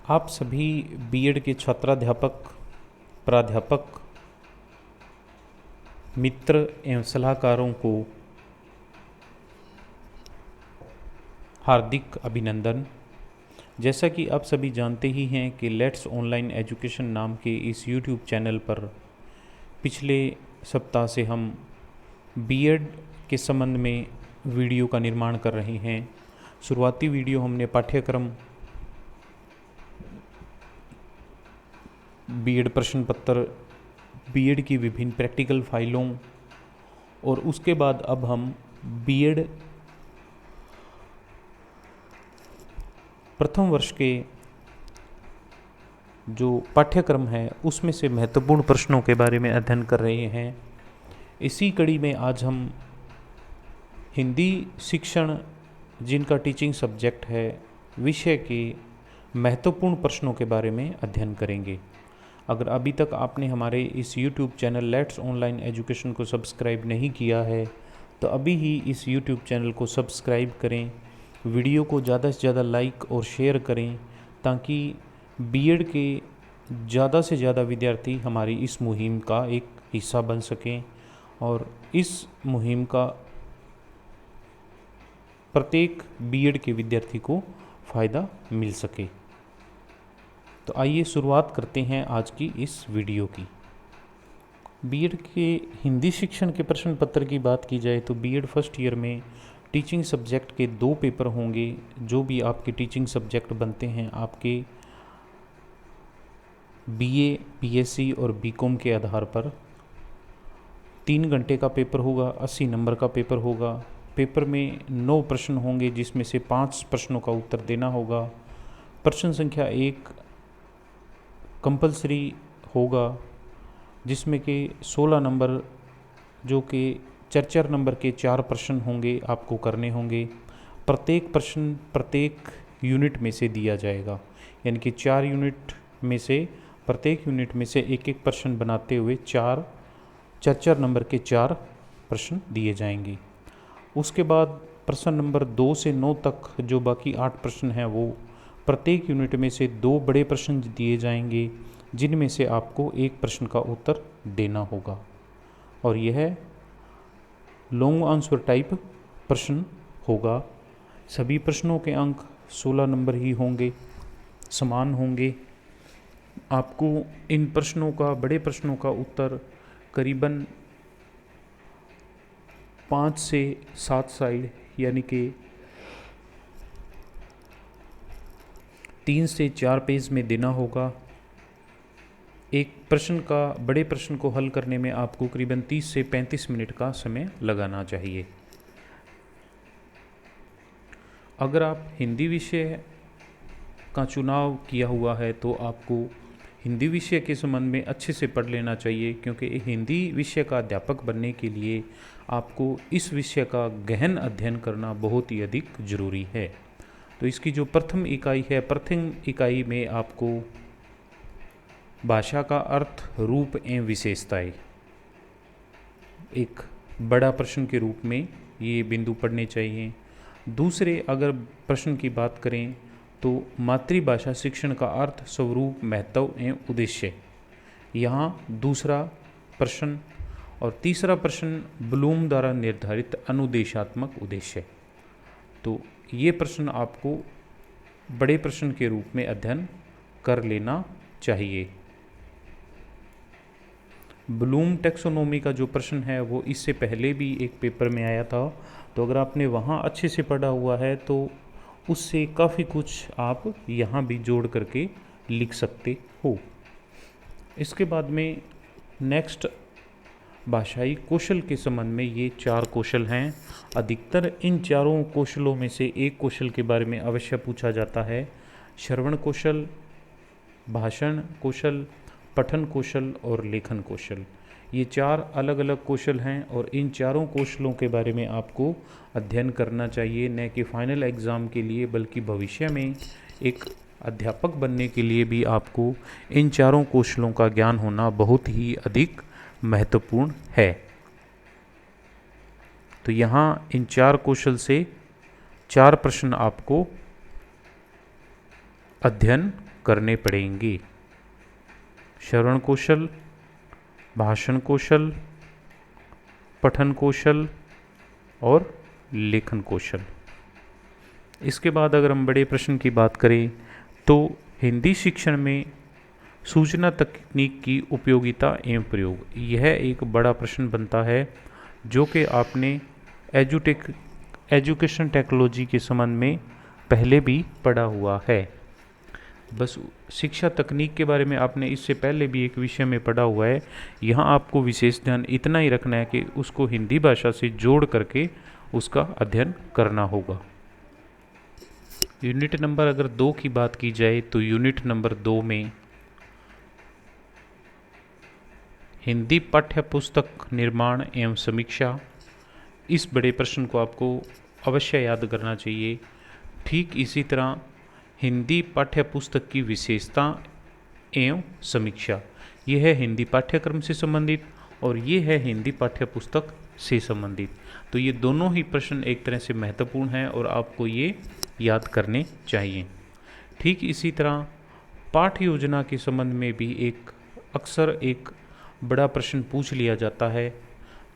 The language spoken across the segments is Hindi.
आप सभी बीएड के छात्राध्यापक, प्राध्यापक, मित्र एवं सलाहकारों को हार्दिक अभिनंदन। जैसा कि आप सभी जानते ही हैं कि लेट्स ऑनलाइन एजुकेशन नाम के इस यूट्यूब चैनल पर पिछले सप्ताह से हम बीएड के संबंध में वीडियो का निर्माण कर रहे हैं। शुरुआती वीडियो हमने पाठ्यक्रम, बीएड प्रश्न पत्र, बीएड की विभिन्न प्रैक्टिकल फाइलों और उसके बाद अब हम बीएड प्रथम वर्ष के जो पाठ्यक्रम है उसमें से महत्वपूर्ण प्रश्नों के बारे में अध्ययन कर रहे हैं। इसी कड़ी में आज हम हिंदी शिक्षण, जिनका टीचिंग सब्जेक्ट है, विषय के महत्वपूर्ण प्रश्नों के बारे में अध्ययन करेंगे। अगर अभी तक आपने हमारे इस YouTube channel let's online education को सब्सक्राइब नहीं किया है तो अभी ही इस यूट्यूब चैनल को सब्सक्राइब करें, वीडियो को ज़्यादा से ज़्यादा लाइक और शेयर करें ताकि बीएड के ज़्यादा से ज़्यादा विद्यार्थी हमारी इस मुहिम का एक हिस्सा बन सकें और इस मुहिम का प्रत्येक बीएड के विद्यार्थी को फ़ायदा मिल सके। तो आइए शुरुआत करते हैं आज की इस वीडियो की। बीएड के हिंदी शिक्षण के प्रश्न पत्र की बात की जाए तो बीएड फर्स्ट ईयर में टीचिंग सब्जेक्ट के 2 पेपर होंगे। जो भी आपके टीचिंग सब्जेक्ट बनते हैं आपके बीए, बीएससी और बीकॉम के आधार पर 3 घंटे का पेपर होगा, 80 नंबर का पेपर होगा। पेपर में 9 प्रश्न होंगे जिसमें से 5 प्रश्नों का उत्तर देना होगा। प्रश्न संख्या 1 कंपलसरी होगा जिसमें कि 16 नंबर जो कि 4 नंबर के 4 प्रश्न होंगे आपको करने होंगे। प्रत्येक प्रश्न प्रत्येक यूनिट में से दिया जाएगा, यानी कि 4 यूनिट में से प्रत्येक यूनिट में से एक एक प्रश्न बनाते हुए 4 नंबर के 4 प्रश्न दिए जाएंगे। उसके बाद प्रश्न नंबर 2 से 9 तक जो बाकी 8 प्रश्न हैं वो प्रत्येक यूनिट में से 2 बड़े प्रश्न दिए जाएंगे जिनमें से आपको एक प्रश्न का उत्तर देना होगा और यह लॉन्ग आंसर टाइप प्रश्न होगा। सभी प्रश्नों के अंक 16 नंबर ही होंगे, समान होंगे। आपको इन प्रश्नों का, बड़े प्रश्नों का उत्तर करीबन 5 से 7 साइड यानी कि 3 से 4 पेज में देना होगा। एक प्रश्न का, बड़े प्रश्न को हल करने में आपको करीबन 30 से 35 मिनट का समय लगाना चाहिए। अगर आप हिंदी विषय का चुनाव किया हुआ है तो आपको हिंदी विषय के संबंध में अच्छे से पढ़ लेना चाहिए, क्योंकि हिंदी विषय का अध्यापक बनने के लिए आपको इस विषय का गहन अध्ययन करना बहुत ही अधिक ज़रूरी है। तो इसकी जो प्रथम इकाई है, प्रथम इकाई में आपको भाषा का अर्थ, रूप एवं विशेषताएं एक बड़ा प्रश्न के रूप में ये बिंदु पढ़ने चाहिए। दूसरे अगर प्रश्न की बात करें तो मातृभाषा शिक्षण का अर्थ, स्वरूप, महत्व एवं उद्देश्य, यहाँ दूसरा प्रश्न। और तीसरा प्रश्न ब्लूम द्वारा निर्धारित अनुदेशात्मक उद्देश्य। तो ये प्रश्न आपको बड़े प्रश्न के रूप में अध्ययन कर लेना चाहिए। ब्लूम टैक्सोनॉमी का जो प्रश्न है वो इससे पहले भी एक पेपर में आया था, तो अगर आपने वहाँ अच्छे से पढ़ा हुआ है तो उससे काफ़ी कुछ आप यहाँ भी जोड़ करके लिख सकते हो। इसके बाद में नेक्स्ट भाषाई कौशल के संबंध में ये 4 कौशल हैं। अधिकतर इन चारों कौशलों में से एक कौशल के बारे में अवश्य पूछा जाता है। श्रवण कौशल, भाषण कौशल, पठन कौशल और लेखन कौशल, ये 4 अलग अलग कौशल हैं और इन चारों कौशलों के बारे में आपको अध्ययन करना चाहिए, न कि फाइनल एग्ज़ाम के लिए बल्कि भविष्य में एक अध्यापक बनने के लिए भी आपको इन चारों कौशलों का ज्ञान होना बहुत ही अधिक महत्वपूर्ण है। तो यहाँ इन 4 कौशल से 4 प्रश्न आपको अध्ययन करने पड़ेंगे। श्रवण कौशल, भाषण कौशल, पठन कौशल और लेखन कौशल। इसके बाद अगर हम बड़े प्रश्न की बात करें तो हिंदी शिक्षण में सूचना तकनीक की उपयोगिता एवं प्रयोग, यह एक बड़ा प्रश्न बनता है जो कि आपने एजुकेशन टेक्नोलॉजी के संबंध में पहले भी पढ़ा हुआ है। बस शिक्षा तकनीक के बारे में आपने इससे पहले भी एक विषय में पढ़ा हुआ है। यहाँ आपको विशेष ध्यान इतना ही रखना है कि उसको हिंदी भाषा से जोड़ करके उसका अध्ययन करना होगा। यूनिट नंबर अगर 2 की बात की जाए तो यूनिट नंबर 2 में हिंदी पाठ्य पुस्तक निर्माण एवं समीक्षा, इस बड़े प्रश्न को आपको अवश्य याद करना चाहिए। ठीक इसी तरह हिंदी पाठ्य पुस्तक की विशेषता एवं समीक्षा, यह है हिंदी पाठ्यक्रम से संबंधित और ये है हिंदी पाठ्य पुस्तक से संबंधित। तो ये दोनों ही प्रश्न एक तरह से महत्वपूर्ण हैं और आपको ये याद करने चाहिए। ठीक इसी तरह पाठ्य योजना के संबंध में भी अक्सर एक बड़ा प्रश्न पूछ लिया जाता है।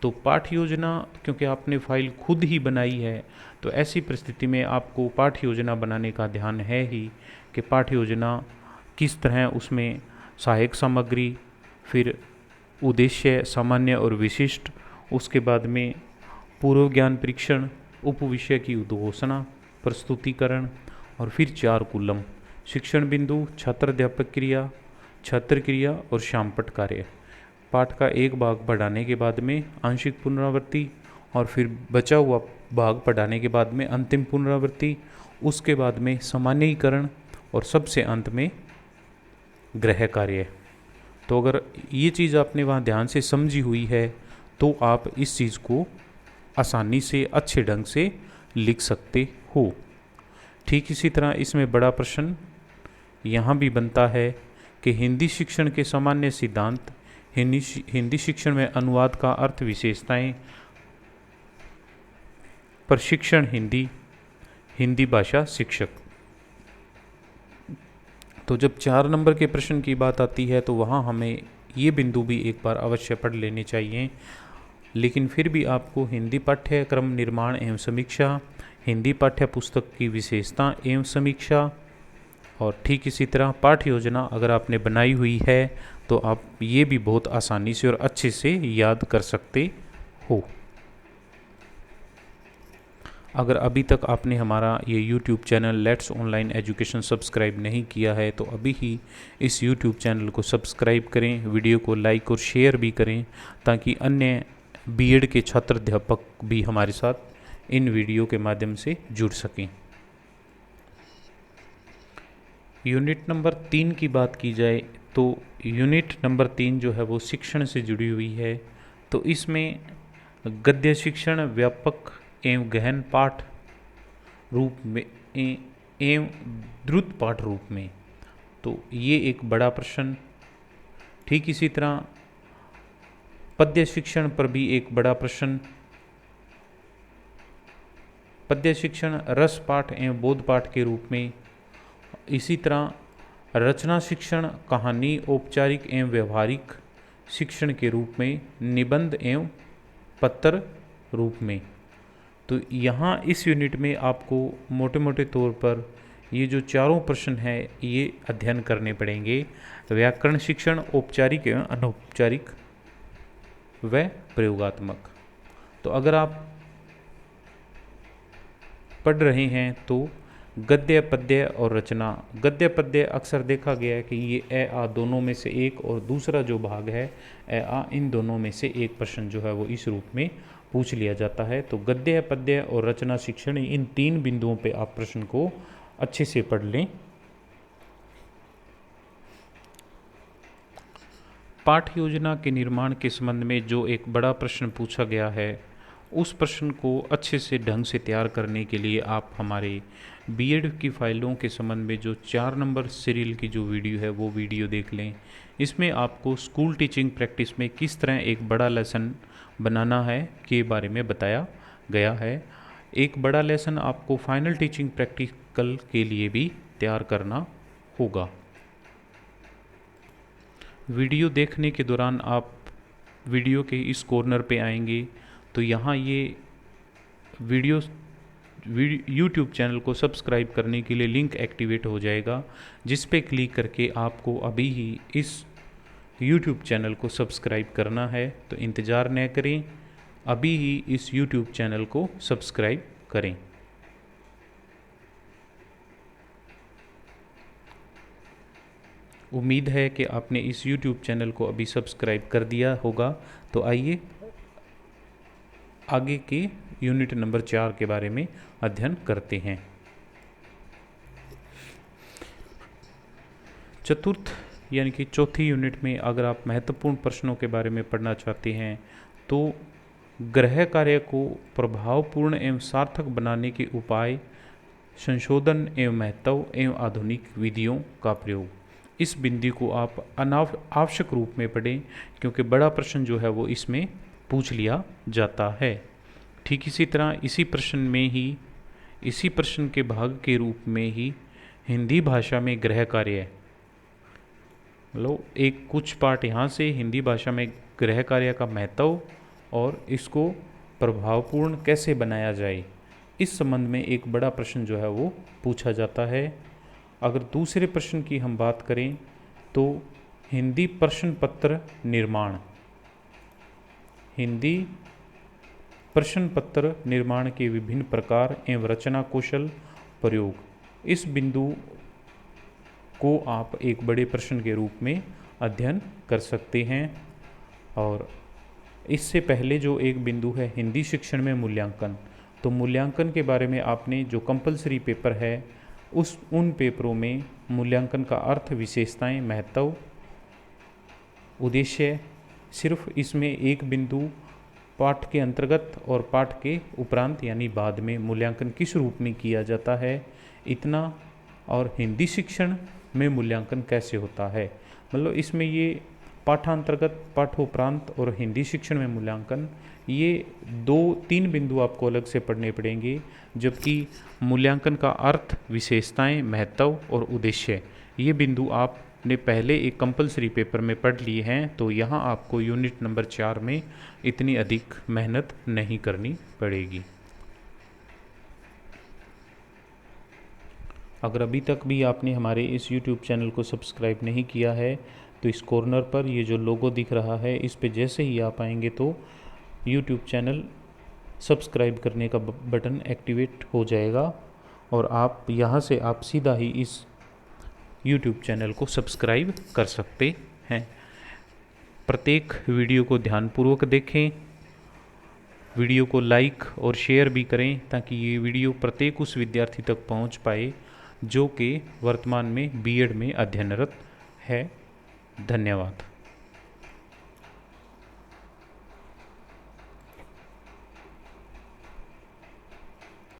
तो पाठ्य योजना, क्योंकि आपने फाइल खुद ही बनाई है, तो ऐसी परिस्थिति में आपको पाठ्य योजना बनाने का ध्यान है ही कि पाठ्य योजना किस तरह, उसमें सहायक सामग्री, फिर उद्देश्य, सामान्य और विशिष्ट, उसके बाद में पूर्व ज्ञान परीक्षण, उपविषय की उद्घोषणा, प्रस्तुतिकरण और फिर 4 कॉलम, शिक्षण बिंदु, छात्र अध्यापक क्रिया, छात्र क्रिया और शामपट कार्य। पाठ का एक भाग पढ़ाने के बाद में आंशिक पुनरावृत्ति और फिर बचा हुआ भाग पढ़ाने के बाद में अंतिम पुनरावृत्ति, उसके बाद में सामान्यीकरण और सबसे अंत में गृह कार्य। तो अगर ये चीज़ आपने वहाँ ध्यान से समझी हुई है तो आप इस चीज़ को आसानी से अच्छे ढंग से लिख सकते हो। ठीक इसी तरह इसमें बड़ा प्रश्न यहाँ भी बनता है कि हिंदी शिक्षण के सामान्य सिद्धांत, हिंदी शिक्षण में अनुवाद का अर्थ, विशेषताएं, प्रशिक्षण हिंदी, हिंदी भाषा शिक्षक। तो जब 4 नंबर के प्रश्न की बात आती है तो वहाँ हमें ये बिंदु भी एक बार अवश्य पढ़ लेने चाहिए। लेकिन फिर भी आपको हिंदी पाठ्यक्रम निर्माण एवं समीक्षा, हिंदी पाठ्य पुस्तक की विशेषता एवं समीक्षा और ठीक इसी तरह पाठ्य योजना अगर आपने बनाई हुई है तो आप ये भी बहुत आसानी से और अच्छे से याद कर सकते हो। अगर अभी तक आपने हमारा ये YouTube channel let's online education subscribe नहीं किया है तो अभी ही इस YouTube चैनल को सब्सक्राइब करें, वीडियो को लाइक और शेयर भी करें ताकि अन्य बीएड के छात्र अध्यापक भी हमारे साथ इन वीडियो के माध्यम से जुड़ सकें। यूनिट नंबर 3 की बात की जाए तो यूनिट नंबर 3 जो है वो शिक्षण से जुड़ी हुई है। तो इसमें गद्य शिक्षण व्यापक एवं गहन पाठ रूप में एवं द्रुत पाठ रूप में, तो ये एक बड़ा प्रश्न। ठीक इसी तरह पद्य शिक्षण पर भी एक बड़ा प्रश्न। पद्य शिक्षण रस पाठ एवं बोध पाठ के रूप में। इसी तरह रचना शिक्षण कहानी, औपचारिक एवं व्यवहारिक शिक्षण के रूप में, निबंध एवं पत्र रूप में। तो यहाँ इस यूनिट में आपको मोटे मोटे तौर पर ये जो चारों प्रश्न हैं ये अध्ययन करने पड़ेंगे। व्याकरण शिक्षण औपचारिक एवं अनौपचारिक व प्रयोगात्मक। तो अगर आप पढ़ रहे हैं तो गद्य, पद्य और रचना। गद्य पद्य अक्सर देखा गया है कि ये ए आ दोनों में से एक, और दूसरा जो भाग है ए आ, इन दोनों में से एक प्रश्न जो है वो इस रूप में पूछ लिया जाता है। तो गद्य, पद्य और रचना शिक्षण, इन 3 बिंदुओं पे आप प्रश्न को अच्छे से पढ़ लें। पाठ्य योजना के निर्माण के संबंध में जो एक बड़ा प्रश्न पूछा गया है उस प्रश्न को अच्छे से ढंग से तैयार करने के लिए आप हमारे बीएड की फाइलों के संबंध में जो 4 नंबर सीरियल की जो वीडियो है वो वीडियो देख लें। इसमें आपको स्कूल टीचिंग प्रैक्टिस में किस तरह एक बड़ा लेसन बनाना है के बारे में बताया गया है। एक बड़ा लेसन आपको फाइनल टीचिंग प्रैक्टिकल के लिए भी तैयार करना होगा। वीडियो देखने के दौरान आप वीडियो के इस कॉर्नर पे आएंगे तो यहाँ ये यूट्यूब चैनल को सब्सक्राइब करने के लिए लिंक एक्टिवेट हो जाएगा, जिस पे क्लिक करके आपको अभी ही इस यूट्यूब चैनल को सब्सक्राइब करना है। तो इंतज़ार न करें, अभी ही इस यूट्यूब चैनल को सब्सक्राइब करें। उम्मीद है कि आपने इस यूट्यूब चैनल को अभी सब्सक्राइब कर दिया होगा। तो आइए आगे के यूनिट नंबर 4 के बारे में अध्ययन करते हैं। चतुर्थ यानी कि चौथी यूनिट में अगर आप महत्वपूर्ण प्रश्नों के बारे में पढ़ना चाहते हैं तो गृह कार्य को प्रभावपूर्ण एवं सार्थक बनाने के उपाय, संशोधन एवं महत्व एवं आधुनिक विधियों का प्रयोग, इस बिंदु को आप आवश्यक रूप में पढ़ें, क्योंकि बड़ा प्रश्न जो है वो इसमें पूछ लिया जाता है। ठीक इसी तरह इसी प्रश्न के भाग के रूप में ही हिंदी भाषा में गृह कार्य, मतलब एक कुछ पार्ट यहाँ से हिंदी भाषा में गृह कार्य का महत्व और इसको प्रभावपूर्ण कैसे बनाया जाए, इस संबंध में एक बड़ा प्रश्न जो है वो पूछा जाता है। अगर दूसरे प्रश्न की हम बात करें तो हिंदी प्रश्न पत्र निर्माण, हिंदी प्रश्न पत्र निर्माण के विभिन्न प्रकार एवं रचना कौशल प्रयोग, इस बिंदु को आप एक बड़े प्रश्न के रूप में अध्ययन कर सकते हैं। और इससे पहले जो एक बिंदु है हिंदी शिक्षण में मूल्यांकन, तो मूल्यांकन के बारे में आपने जो कंपलसरी पेपर है उन पेपरों में मूल्यांकन का अर्थ, विशेषताएं, महत्व, उद्देश्य, सिर्फ इसमें एक बिंदु पाठ के अंतर्गत और पाठ के उपरांत यानी बाद में मूल्यांकन किस रूप में किया जाता है, इतना, और हिंदी शिक्षण में मूल्यांकन कैसे होता है। मतलब इसमें ये पाठांतर्गत, पाठोपरांत और हिंदी शिक्षण में मूल्यांकन, ये 2-3 बिंदु आपको अलग से पढ़ने पड़ेंगे, जबकि मूल्यांकन का अर्थ, विशेषताएं, महत्व और उद्देश्य, ये बिंदु आपने पहले एक कंपलसरी पेपर में पढ़ लिए हैं। तो यहाँ आपको यूनिट नंबर 4 में इतनी अधिक मेहनत नहीं करनी पड़ेगी। अगर अभी तक भी आपने हमारे इस यूट्यूब चैनल को सब्सक्राइब नहीं किया है तो इस कॉर्नर पर ये जो लोगो दिख रहा है इस पे जैसे ही आप आएंगे तो यूट्यूब चैनल सब्सक्राइब करने का बटन एक्टिवेट हो जाएगा और आप यहाँ से आप सीधा ही इस यूट्यूब चैनल को सब्सक्राइब कर सकते हैं। प्रत्येक वीडियो को ध्यानपूर्वक देखें, वीडियो को लाइक और शेयर भी करें ताकि ये वीडियो प्रत्येक उस विद्यार्थी तक पहुँच पाए जो कि वर्तमान में बीएड में अध्ययनरत है। धन्यवाद।